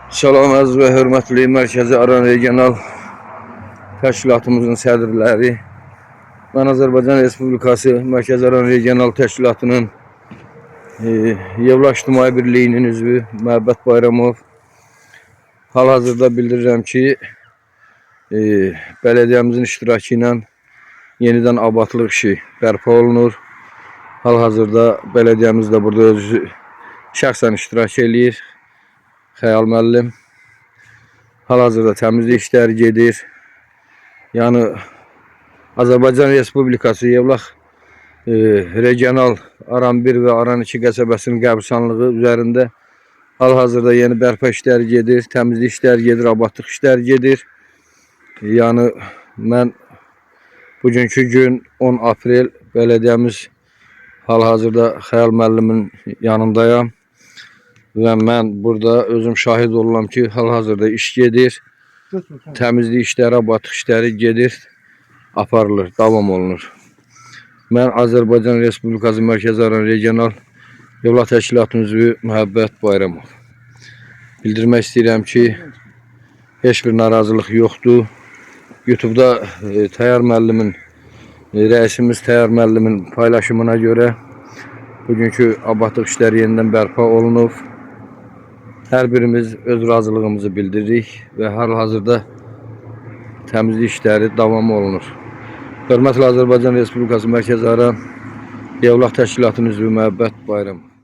Salam əziz və hörmətli Mərkəzi Aran Regional Təşkilatımızın sədrləri, mən Azərbaycan Respublikası Mərkəzi Aran Regional Təşkilatının Yevlax İctimai Birliyinin üzvü Məhəbbət Bayramov. Hal-hazırda bildirirəm ki, bələdiyyəmizin iştirakı ilə yenidən abadlıq işi bərpa olunur. Hal-hazırda bələdiyyəmiz də burada özü şəxsən iştirak eləyir. Xəyal müəllim. Hal-hazırda təmizlik işləri gedir. Yəni Azərbaycan Respublikası Yevlax Regional Aran 1 və Aran 2 qəsəbəsinin qəbirstanlığı üzərində hal-hazırda yeni bərpa işləri gedir, təmizlik işləri gedir, abadlıq işləri gedir. Yəni mən bugünkü gün 10 aprel bələdiyyəmiz hal-hazırda Xəyal müəllimin yanındayam. Və mən burada özüm şahid oluram ki, hal-hazırda iş gedir. Təmizlik işləri, abadlıq işləri gedir, aparılır, davam olunur. Mən Azərbaycan Respublikası Mərkəzi Aran Regional Yevlax Təşkilatının üzvü Məhəbbət Bayramov. Bildirmək istəyirəm ki, heç bir narazılıq yoxdur. YouTube'da Təyyar müəllimin, rəisimiz Təyyar müəllimin paylaşımına görə bugünkü abadlıq işləri yenidən bərpa olunub. Hər birimiz öz razılığımızı bildiririk və hal-hazırda təmizlik işləri davam olunur. Hörmətli Azərbaycan Respublikası Mərkəzi Aran Yevlax Təşkilatının üzvü Məhəbbət Bayramov.